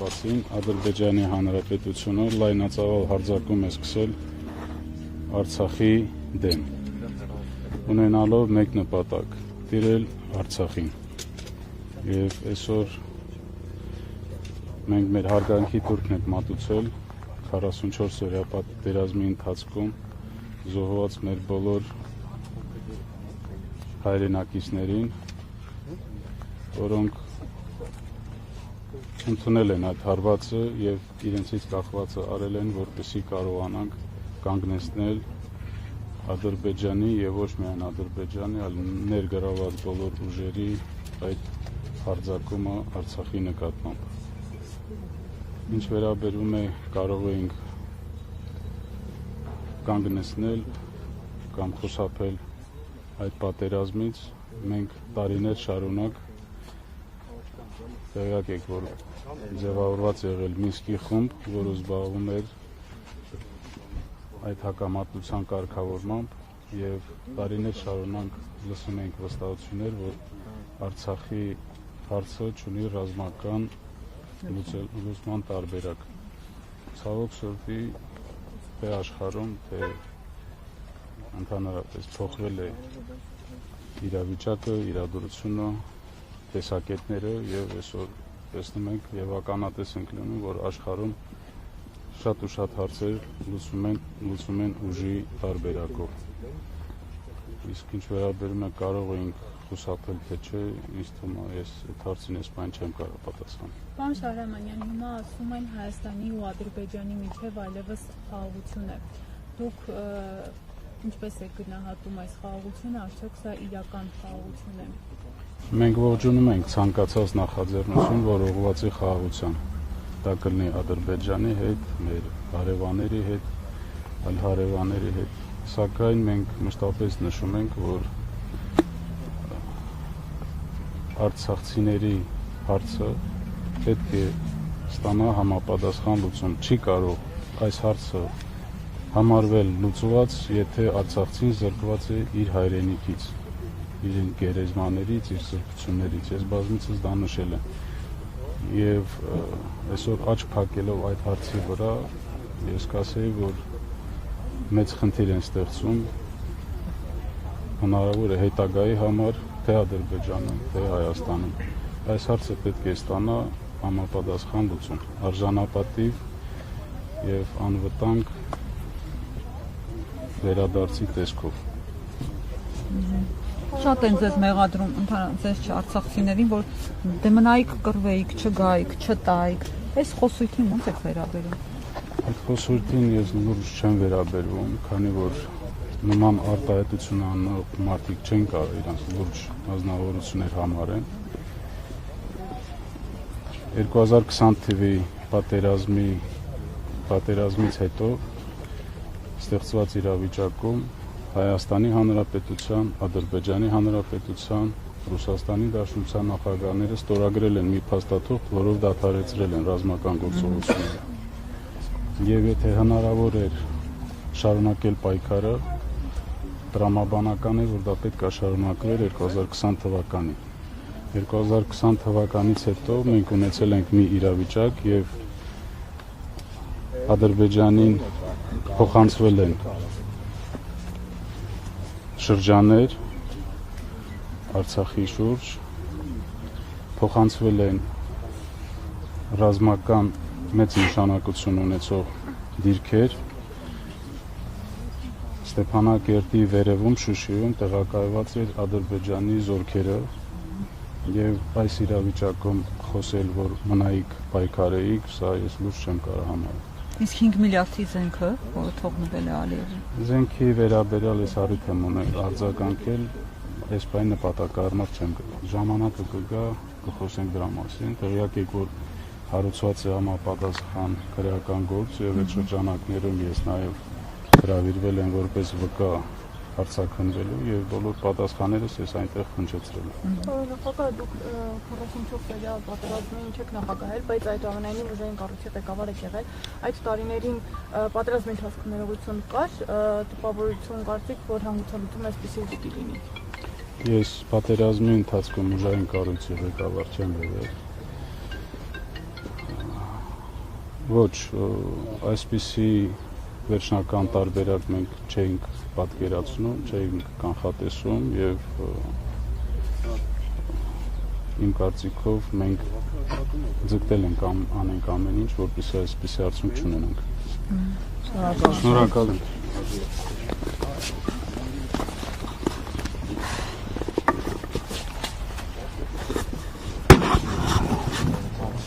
ապացին Ադրբեջանի Հանրապետությունը լայնածավալ հարձակում է սկսել Արցախի դեմ, ունենալով մեկ նպատակ՝ տիրել Արցախին։ Եվ այսօր մենք մեր հարգանքի տուրքն ենք մատուցել 44-օրյա պատերազմի ընթացքում զոհված մեր բոլոր հայրենակիցներին, որոնք ընդունել են այդ հարվածը եւ իրենցից կախվածը արել են, որպեսզի կարողանանք կանգնեցնել Ադրբեջանի եւ ոչ միայն Ադրբեջանի, այլ ներգրաված բոլոր ուժերի այդ հարձակումը Արցախի նկատմամբ։ Ինչ վերաբերում է կարող էինք կանգնեցնել կամ խուսափել այդ պատերազմից, մենք տարիներ շարունակ տեղյակ եք, որ ձևավորված եղել Մինսկի խումբ, որը զբաղվում էր այդ հակամարտության կարգավորմամբ եւ տարիներ շարունակ լսում ենք վստահություններ, որ Արցախի հարցը ունի ռազմական լուծման տարբերակ։ Ցավոք սրտի թե աշխարհում, թե ընդհանրապես փոխվել է իրավիճակը, իրադրությունը, տեսակետները եւ այսօր տեսնում ենք եւ ականատես ենք լինում, որ աշխարհում շատ ու շատ հարցեր լուծում են ուժի տարբերակով։ Իսկ ինչ վերաբերում է կարող ենք խուսափել թե չէ, ինձ թվում է ես այդ հարցին այսպես չեմ կարող պատասխանել։ Պարոն Շահրամանյան, հիմա ասում են Հայաստանի ու Ադրբեջանի միջև այլևս խաղաղություն է։ Դուք ինչպես եք գնահատում այս խաղաղությունը, արդյոք սա իրական խաղաղություն է։ Մենք ողջունում ենք ցանկացած նախաձեռնություն, որ ուղղված է խաղաղության։ Դա կլինի Ադրբեջանի հետ, մեր հարևանների հետ, այլ հարևանների հետ։ Սակայն մենք մշտապես նշում ենք, որ արցախցիների հարցը պետք է ստանա համապատասխան լուծում։ Չի կարող այս հարցը համարվել լուծված, եթե արցախցին զրկված է իր հայրենիքից, իր գերեզմաներից, իր սրբություններից։ Ես բազմիցս դա նշել եմ։ Եվ այսօր աչք փակելով այդ հարցի վրա, ես կասեի, որ մեծ խնդիր են ստեղծում հնարավոր է հետագայի համար թե Ադրբեջանում, թե Հայաստանում։ Այս հարցը պետք է ստանա համապատասխան լուծում, արժանապատիվ եւ անվտանգ վերադարձի տեսքով։ Շատ են ձեզ մեղադրում, ընդհանրապես ձեզ չարցախցիներին, որ դե մնայիք կռվեիք, չգայիք, չտայիք։ Այս խոսույթին ո՞նց եք վերաբերում։ Այդ խոսույթին ես լուրջ չեմ վերաբերվում, քանի որ նման արտահայտություն անող մարդիկ չեն կարող իրենց լուրջ ազնվորություններ համարեն։ 2020 թվականի պատերազմից հետո ստեղծված իրավիճակում Հայաստանի Հանրապետության, Ադրբեջանի Հանրապետության, Ռուսաստանի Դաշնության նախագահները ստորագրել են մի փաստաթուղթ, որով դադարեցրել են ռազմական գործողությունները։ Եվ եթե հնարավոր էր շարունակել պայքարը, տրամաբանական է, որ դա պետք է շարունակվեր 2020 թվականին։ 2020 թվականից հետո մենք ունեցել ենք մի իրավիճակ եւ Ադրբեջանին փոխանցվել են շրջաններ Արցախի շուրջ, փոխանցվել են ռազմական մեծ նշանակություն ունեցող դիրքեր Ստեփանակերտի վերևում Շուշիում տեղակայված էր Ադրբեջանի զորքերը եւ այս իրավիճակում խոսել, որ մնայիք պայքարեիք, սա ես լուրջ չեմ կարող համարել։ Իսկ 5 միլիարդի զենքը, որը թողնվել է Ալիևին։ Զենքի վերաբերյալ ես առիթ եմ ունել արձագանքել, այս բանը նպատակառմար չեմ գտել։ Ժամանակը կգա, կխոսենք դրա մասին, տեղյակ եք, որ հարուցված է համապատասխան քրեական գործ եւ այդ շրջանակներում ես նաեւ հրավիրվել եմ որպես վկա հարցաքննվելու եւ բոլոր պատասխաններս ես այնտեղ հնչեցրել եմ։ Նախագահ, դուք 44-օրյա պատերազմին չեք նախագահել, բայց այդուամենայնիվ ուժային կառույցի ղեկավար եք եղել։ Այդ տարիներին պատերազմի ընթացքում ներողություն կար, տպավորություն կարծիք, որ հանգուցալուծում այսպեսի պիտի լինի։ Ես պատերազմի ընթացքում ուժային կառույցի ղեկավար չեմ եղել։ Ոչ, այսպիսի վերջնական տարբերակ մենք չէինք պատկերացնում, չէինք կանխատեսում եւ իմ կարծիքով մենք ձգտել ենք անենք ամեն ինչ, որպեսզի այսպիսի արդյունք չունենանք։ Շնորհակալ եմ։